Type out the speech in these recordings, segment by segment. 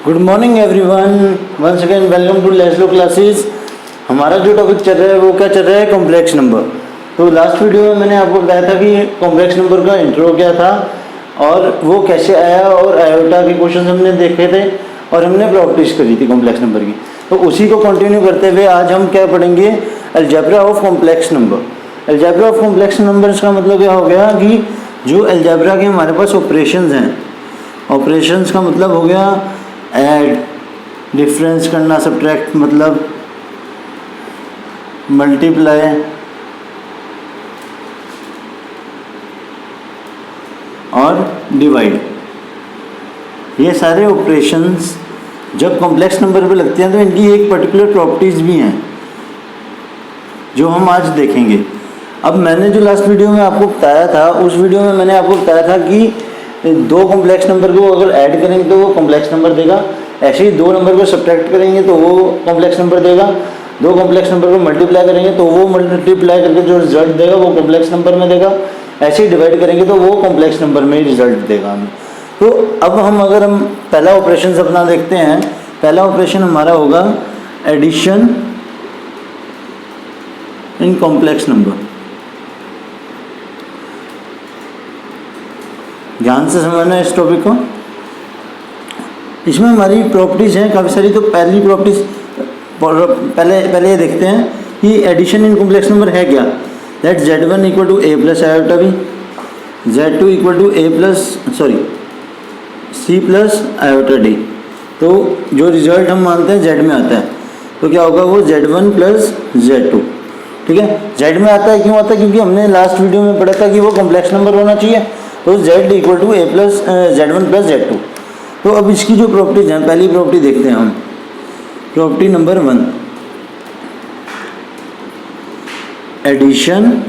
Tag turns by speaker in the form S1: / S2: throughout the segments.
S1: Good morning everyone, once again welcome to Leslo classes. हमारा जो topic चल रहा है वो क्या चल रहा है, कॉम्प्लेक्स नंबर। तो लास्ट वीडियो में मैंने आपको बताया था कि कॉम्प्लेक्स नंबर का इंट्रो क्या था और वो कैसे आया, और आयोटा के क्वेश्चन हमने देखे थे और हमने प्रॉपर्टीज करी थी कॉम्प्लेक्स नंबर की। तो उसी को कंटिन्यू करते हुए आज हम क्या पढ़ेंगे, algebra of complex number. Algebra of complex numbers का मतलब क्या हो गया कि जो अलजेब्रा के हमारे पास ऑपरेशंस हैं, ऑपरेशंस का मतलब हो गया ऐड, डिफरेंस करना, सब्ट्रैक्ट मतलब मल्टीप्लाई और डिवाइड। ये सारे ऑपरेशंस जब कॉम्प्लेक्स नंबर पे लगते हैं तो इनकी एक पर्टिकुलर प्रॉपर्टीज भी हैं जो हम आज देखेंगे। अब मैंने जो लास्ट वीडियो में आपको बताया था, उस वीडियो में मैंने आपको बताया था कि दो कॉम्प्लेक्स नंबर को अगर ऐड करेंगे तो वो कॉम्प्लेक्स नंबर देगा, ऐसे ही दो नंबर को सब्ट्रैक्ट करेंगे तो वो कॉम्प्लेक्स नंबर देगा, दो कॉम्प्लेक्स नंबर को मल्टीप्लाई करेंगे तो वो मल्टीप्लाई करके जो रिजल्ट देगा वो कॉम्प्लेक्स नंबर में देगा, ऐसे ही डिवाइड करेंगे तो वो कॉम्प्लेक्स नंबर में ही रिजल्ट देगा हमें। तो अब अगर हम पहला ऑपरेशन अपना देखते हैं, पहला ऑपरेशन हमारा होगा एडिशन इन कॉम्प्लेक्स नंबर। ध्यान से समझना इस टॉपिक को। इसमें हमारी प्रॉपर्टीज़ हैं काफ़ी सारी। तो पहली प्रॉपर्टीज पहले ये देखते हैं कि एडिशन इन कॉम्प्लेक्स नंबर है क्या। That z1 equal to a plus iota b, z2 equal to c plus iota d। तो जो रिजल्ट हम मानते हैं z में आता है, तो क्या होगा वो z1 प्लस z2। ठीक है, z में आता है, क्यों आता है? क्योंकि हमने लास्ट वीडियो में पढ़ा था कि वो कॉम्प्लेक्स नंबर होना चाहिए। तो z equal to a plus z1 plus z2। तो अब इसकी जो प्रॉपर्टीज हैं, पहली प्रॉपर्टी देखते हैं हम, property number 1, addition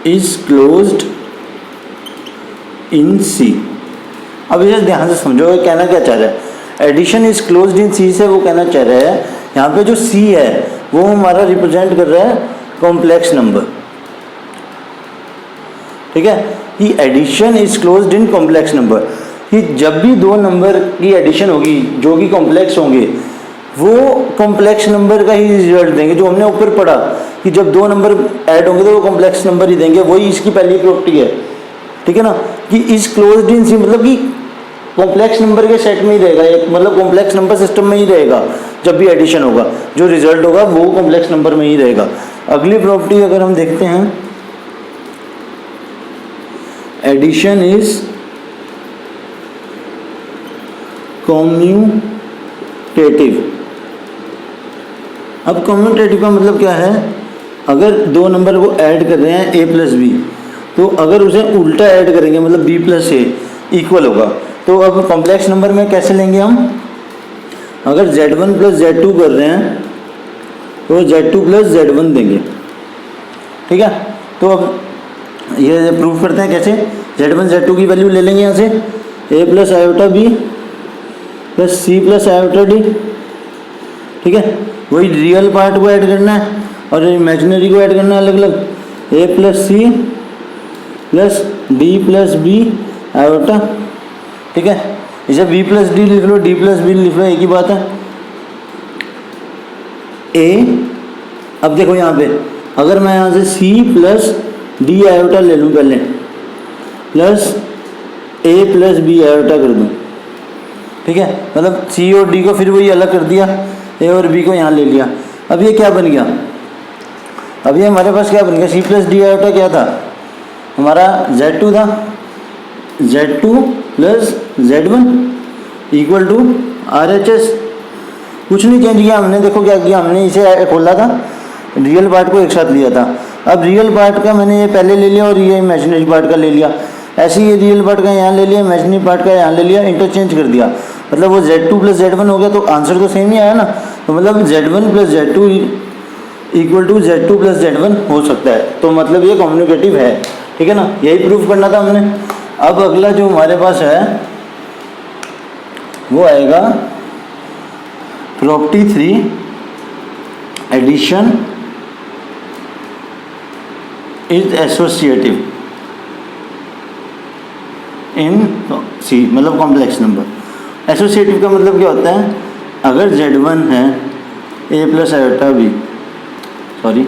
S1: is closed in C। अब इसे ध्यान से समझो, कहना क्या चाह रहा है। Addition is closed in C से वो कहना चाह रहा है, यहाँ पे जो C है वो हमारा रिप्रेजेंट कर रहा है कॉम्प्लेक्स नंबर। ठीक है, कि addition is closed in complex number, कि जब भी दो नंबर की एडिशन होगी जो कि कॉम्प्लेक्स होंगे वो कॉम्प्लेक्स नंबर का ही रिजल्ट देंगे। जो हमने ऊपर पढ़ा कि जब दो नंबर ऐड होंगे तो वो कॉम्प्लेक्स नंबर ही देंगे, वही इसकी पहली प्रॉपर्टी है। ठीक है ना, कि इज क्लोज्ड इन सी मतलब कि कॉम्प्लेक्स नंबर के सेट में ही रहेगा, एक मतलब कॉम्प्लेक्स नंबर सिस्टम में ही रहेगा। जब भी एडिशन होगा जो रिजल्ट होगा वो कॉम्प्लेक्स नंबर में ही रहेगा। अगली प्रॉपर्टी अगर हम देखते हैं, एडिशन इज कॉम्यूटेटिव। अब कॉम्यूटेटिव का मतलब क्या है, अगर दो नंबर को ऐड कर रहे हैं a प्लस बी, तो अगर उसे उल्टा ऐड करेंगे मतलब b प्लस ए इक्वल होगा। तो अब कॉम्प्लेक्स नंबर में कैसे लेंगे हम, अगर z1 प्लस z2 कर रहे हैं तो z2 प्लस z1 देंगे। ठीक है, तो अब ये प्रूफ करते हैं कैसे। z1 z2 की वैल्यू ले लेंगे यहाँ से, a plus iota b plus c plus iota d। ठीक है, वही रियल पार्ट को ऐड करना है और इमेजिनरी को ऐड करना है अलग अलग, a plus c plus d plus b iota. ठीक है, इसे b प्लस d लिख लो, d प्लस b लिख लो, एक ही बात है। a, अब देखो यहाँ पे अगर मैं यहाँ से c प्लस d आयोटा ले लूँ पहले, plus a plus b iota कर दूँ। ठीक है, मतलब c और d को फिर वही अलग कर दिया, a और b को यहाँ ले लिया। अब ये क्या बन गया, अब ये हमारे पास क्या बन गया, c प्लस d आयोटा क्या था हमारा, z2 था, z2 plus z1 equal to RHS। कुछ नहीं चेंज किया हमने। देखो क्या किया हमने, इसे खोला था, रियल पार्ट को एक साथ लिया था। अब रियल पार्ट का मैंने ये पहले ले लिया और ये इमेजिनरी पार्ट का ले लिया। ऐसे ही ये रियल पार्ट का यहाँ ले लिया, इमेजिनरी पार्ट का यहाँ ले लिया, इंटरचेंज कर दिया। मतलब वो z2 प्लस z1 हो गया, तो आंसर तो सेम ही आया ना। तो मतलब z1 plus z2 equal to z2 plus z1 हो सकता है। तो मतलब ये कम्युनिकेटिव है। ठीक है ना, यही प्रूफ करना था हमने। अब अगला जो हमारे पास है वो आएगा प्रॉपर्टी 3, एडिशन इज एसोसिएटिव इन सी मतलब कॉम्प्लेक्स नंबर। एसोसिएटिव का मतलब क्या होता है, अगर Z1 है a plus iota b, sorry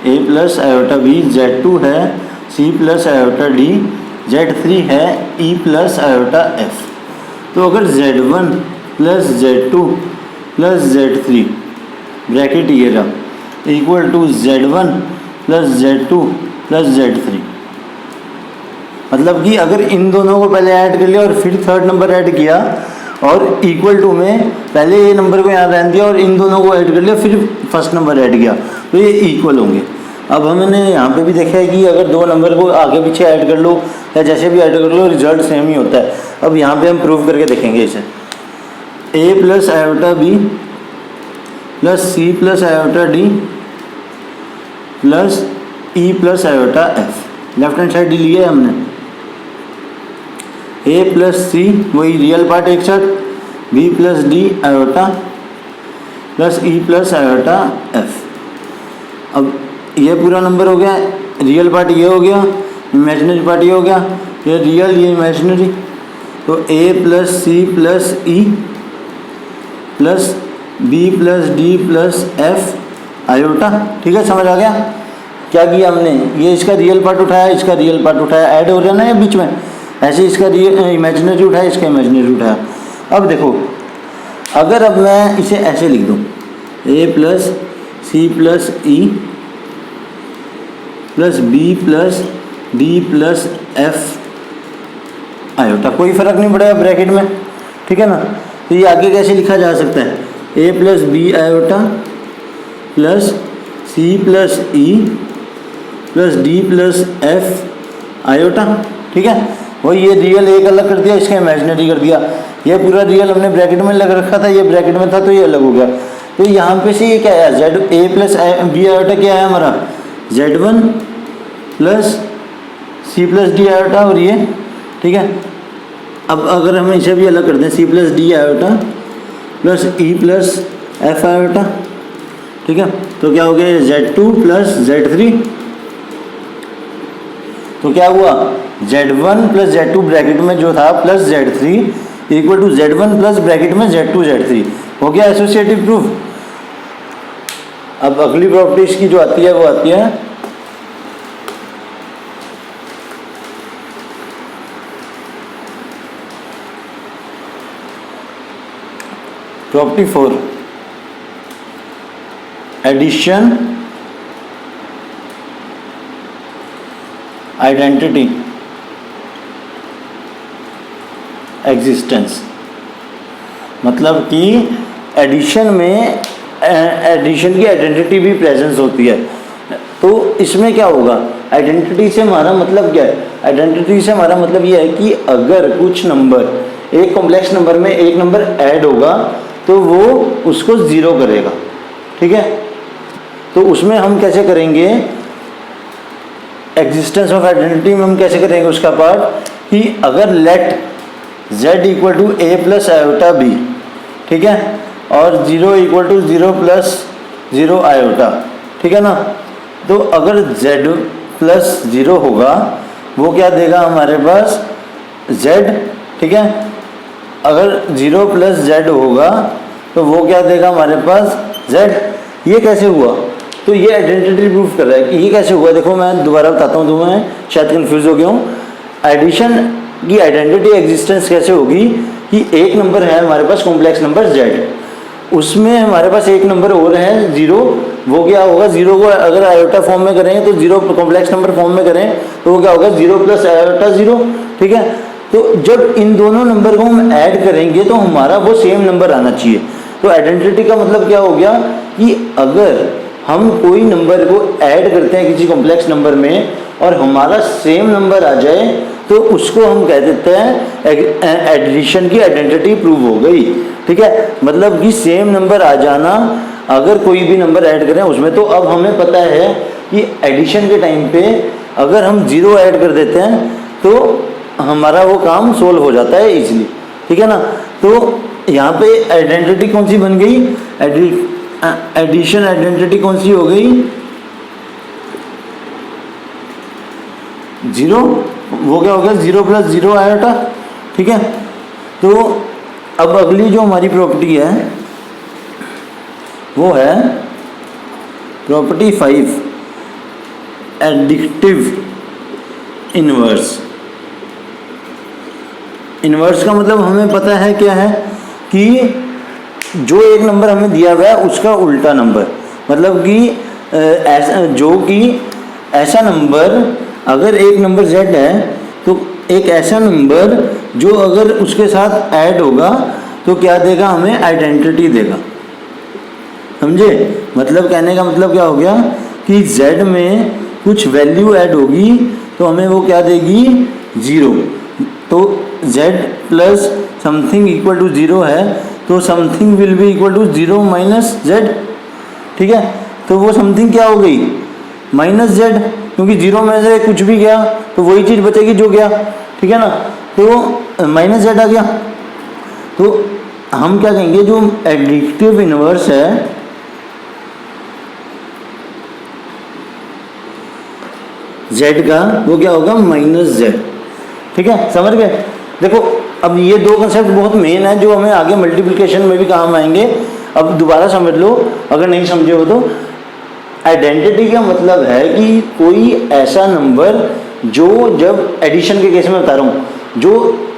S1: a plus iota b, Z2 है c plus iota D, Z3 है e प्लस आयोटा f। तो अगर Z1 plus Z2 plus Z3 bracket ये रहा equal to Z1 plus Z2 plus Z3, मतलब कि अगर इन दोनों को पहले ऐड कर लिया और फिर थर्ड नंबर ऐड किया और इक्वल टू में पहले ये नंबर को यहाँ रहने दिया और इन दोनों को ऐड कर लिया फिर फर्स्ट नंबर ऐड किया तो ये इक्वल होंगे। अब हमने यहाँ पे भी देखा है कि अगर दो नंबर को आगे पीछे ऐड कर लो या जैसे भी ऐड कर लो रिजल्ट सेम ही होता है। अब यहाँ पे हम प्रूव करके देखेंगे इसे, a plus iota b plus c plus iota d plus e plus iota f. Left hand side लिया है हमने, a प्लस सी वही रियल पार्ट एक साथ, b plus d iota plus e plus iota F. अब ये पूरा नंबर हो गया, रियल पार्ट ये हो गया, इमेजिनरी पार्ट ये हो गया, ये रियल ये इमेजिनरी। तो a plus c plus e plus b plus d plus f iota. ठीक है, समझ आ गया क्या किया हमने, ये इसका रियल पार्ट उठाया, इसका रियल पार्ट उठाया, ऐड हो रहा है ना ये बीच में, ऐसे इसका इमेजिनरी उठाया, इसका इमेजिनरी उठाया। अब देखो अगर अब मैं इसे ऐसे लिख दूँ, a plus c plus e plus b plus d plus f iota, कोई फ़र्क नहीं पड़ेगा ब्रैकेट में, ठीक है ना। तो ये आगे कैसे लिखा जा सकता है, a plus b iota plus c plus e plus d plus f iota. ठीक है, वही ये रियल एक अलग कर दिया, इसका इमेजिनरी कर दिया, ये पूरा रियल हमने ब्रैकेट में लग रखा था, ये ब्रैकेट में था तो ये अलग हो गया। तो यहाँ पे से ये क्या है, z a plus b iota क्या है हमारा, Z1 plus c plus d iota और ये, ठीक है। अब अगर हम इसे भी अलग कर दें, c plus d iota plus e plus f iota, ठीक है, तो क्या हो गया Z2 प्लस Z3। तो क्या हुआ, Z1 प्लस Z2 ब्रैकेट में जो था plus Z3 equal to Z1 plus bracket में Z2 Z3 हो गया एसोसिएटिव प्रूफ। अब अगली प्रॉपर्टीज की जो आती है वो आती है प्रॉपर्टी 4, एडिशन आइडेंटिटी एग्जिस्टेंस। मतलब कि एडिशन में एडिशन की आइडेंटिटी भी प्रेजेंस होती है। तो इसमें क्या होगा, आइडेंटिटी से हमारा मतलब क्या है, आइडेंटिटी से हमारा मतलब ये है कि अगर कुछ नंबर एक कॉम्प्लेक्स नंबर में एक नंबर ऐड होगा तो वो उसको ज़ीरो करेगा। ठीक है, तो उसमें हम कैसे करेंगे, एग्जिस्टेंस ऑफ आइडेंटिटी में हम कैसे करेंगे उसका पार्ट कि अगर let z equal to a plus iota b, ठीक है, और 0 इक्वल टू 0 प्लस 0 आयोटा, ठीक है ना। तो अगर z प्लस 0 होगा वो क्या देगा हमारे पास z, ठीक है। अगर 0 प्लस z होगा तो वो क्या देगा हमारे पास z। ये कैसे हुआ, तो ये आइडेंटिटी प्रूफ कर रहा है कि ये कैसे हुआ। देखो मैं दोबारा बताता हूँ तुम्हें, शायद कंफ्यूज हो गया हूँ। एडिशन की आइडेंटिटी एग्जिस्टेंस कैसे होगी कि एक नंबर है हमारे पास कॉम्प्लेक्स नंबर z, उसमें हमारे पास एक नंबर और है 0, वो क्या होगा, 0 को अगर आयोटा फॉर्म में करें तो 0 कॉम्प्लेक्स नंबर फॉर्म में करें तो वो क्या होगा 0 प्लस आयोटा 0, ठीक है। तो जब इन दोनों नंबर को हम ऐड करेंगे तो हमारा वो सेम नंबर आना चाहिए। तो आइडेंटिटी का मतलब क्या हो गया कि अगर हम कोई नंबर को ऐड करते हैं किसी कॉम्प्लेक्स नंबर में और हमारा सेम नंबर आ जाए तो उसको हम कह देते हैं एडिशन की आइडेंटिटी प्रूव हो गई। ठीक है, मतलब कि सेम नंबर आ जाना अगर कोई भी नंबर ऐड करें उसमें। तो अब हमें पता है कि एडिशन के टाइम पे अगर हम 0 ऐड कर देते हैं तो हमारा वो काम सोल्व हो जाता है इजीली, ठीक है ना। तो यहाँ पे आइडेंटिटी कौन सी बन गई, एडिशन आइडेंटिटी कौन सी हो गई, 0, वो क्या हो गया 0 प्लस 0 आयोटा, ठीक है। तो अब अगली जो हमारी प्रॉपर्टी है वो है प्रॉपर्टी 5, एडिटिव इन्वर्स। इन्वर्स का मतलब हमें पता है क्या है कि जो एक नंबर हमें दिया हुआ है उसका उल्टा नंबर, मतलब कि ऐसा जो कि ऐसा नंबर, अगर एक नंबर z है तो एक ऐसा नंबर जो अगर उसके साथ ऐड होगा तो क्या देगा, हमें आइडेंटिटी देगा। समझे? मतलब कहने का मतलब क्या हो गया कि z में कुछ वैल्यू ऐड होगी तो हमें वो क्या देगी, 0। तो z plus something equal to 0 है तो something will be equal to 0 minus z। ठीक है, तो वो समथिंग क्या हो गई, माइनस z, क्योंकि 0 में से कुछ भी गया तो वही चीज़ बचेगी जो गया। ठीक है ना, तो माइनस z आ गया। तो हम क्या कहेंगे, जो एडिटिव इन्वर्स है z का वो क्या होगा, माइनस z। ठीक है, समझ गए? देखो अब ये दो कंसेप्ट बहुत मेन है जो हमें आगे मल्टीप्लिकेशन में भी काम आएंगे। अब दोबारा समझ लो अगर नहीं समझे हो तो। आइडेंटिटी का मतलब है कि कोई ऐसा नंबर जो, जब एडिशन के केस में बता रहा हूँ, जो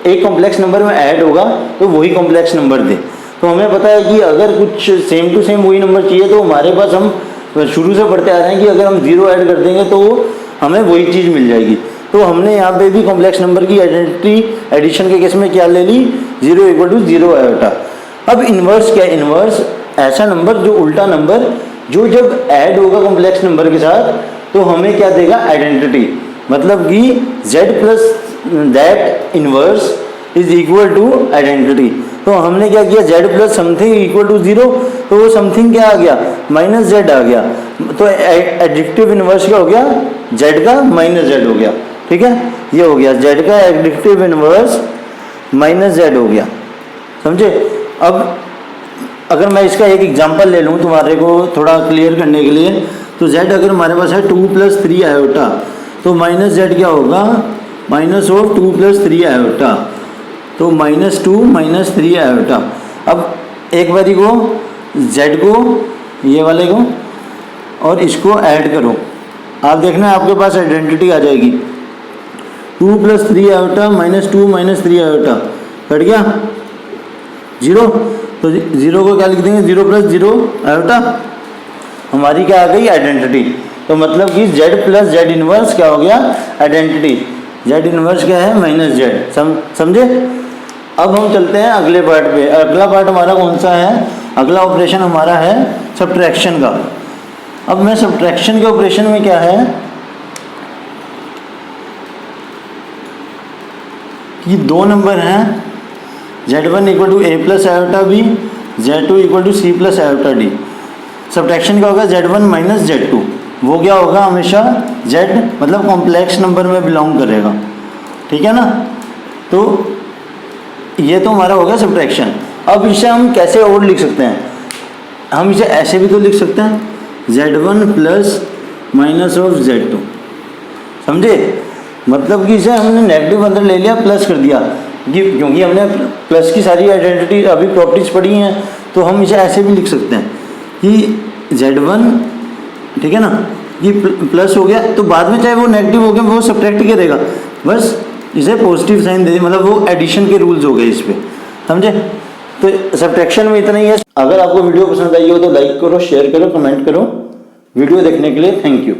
S1: एक कॉम्प्लेक्स नंबर में ऐड होगा तो वही कॉम्प्लेक्स नंबर दे। तो हमें पता है कि अगर कुछ सेम टू सेम वही नंबर चाहिए तो हमारे पास, हम शुरू से पढ़ते आ रहे हैं कि अगर हम 0 ऐड कर देंगे तो हमें वही चीज़ मिल जाएगी। तो हमने यहाँ पे भी कॉम्प्लेक्स नंबर की आइडेंटिटी एडिशन के केस में क्या ले ली, 0 इक्वल टू 0 आयोटा। अब इन्वर्स क्या है, इन्वर्स ऐसा नंबर जो उल्टा नंबर जो जब ऐड होगा कॉम्प्लेक्स नंबर के साथ तो हमें क्या देगा, आइडेंटिटी। मतलब कि z plus that inverse is equal to identity. तो हमने क्या किया, z plus something equal to 0, तो वो समथिंग क्या आ गया, माइनस z आ गया। तो एडिटिव इन्वर्स क्या हो गया, z का माइनस z हो गया। ठीक है, ये हो गया z का एडिटिव इन्वर्स माइनस z हो गया। समझे? अब अगर मैं इसका एक एग्जांपल ले लूँ तुम्हारे को थोड़ा क्लियर करने के लिए, तो z अगर हमारे पास है 2 प्लस 3 आयोटा, तो माइनस z क्या होगा, माइनस ऑफ 2 प्लस 3 आयोटा, तो माइनस 2 माइनस 3 आयोटा। अब एक बारी को z को, ये वाले को और इसको ऐड करो, आप देखना आपके पास आइडेंटिटी आ जाएगी। 2 plus 3 iota minus 2 minus 3 iota, cut गया 0। तो 0 को क्या लिख देंगे, 0 प्लस 0 आयोटा, हमारी क्या आ गई, आइडेंटिटी। तो मतलब कि z प्लस z इनवर्स क्या हो गया, आइडेंटिटी। z इनवर्स क्या है, माइनस z। समझे? अब हम चलते हैं अगले पार्ट पे। अगला पार्ट हमारा कौन सा है, अगला ऑपरेशन हमारा है सब्ट्रैक्शन का। अब मैं सब्ट्रैक्शन के ऑपरेशन में क्या है कि दो नंबर हैं, z1 equal to a plus iota b, z2 equal to c plus iota d. Subtraction क्या होगा, z1 माइनस z2, वो क्या होगा, हमेशा z मतलब कॉम्प्लेक्स नंबर में बिलोंग करेगा। ठीक है ना, तो ये तो हमारा हो गया सब्ट्रैक्शन। अब इसे हम कैसे और लिख सकते हैं, हम इसे ऐसे भी तो लिख सकते हैं, z1 plus minus of z2। समझे? मतलब कि इसे हमने नेगेटिव अंदर ले लिया, प्लस कर दिया, क्योंकि हमने प्लस की सारी आइडेंटिटी अभी प्रॉपर्टीज पढ़ी हैं, तो हम इसे ऐसे भी लिख सकते हैं कि z1, ठीक है ना, ये प्लस हो गया तो बाद में चाहे वो नेगेटिव हो गया वो सब्ट्रैक्ट करेगा, बस इसे पॉजिटिव साइन दे, मतलब वो एडिशन के रूल्स हो गए इस पर। समझे? तो सब्ट्रैक्शन में इतना ही है। अगर आपको वीडियो पसंद आई हो तो लाइक करो, शेयर करो, कमेंट करो। वीडियो देखने के लिए थैंक यू।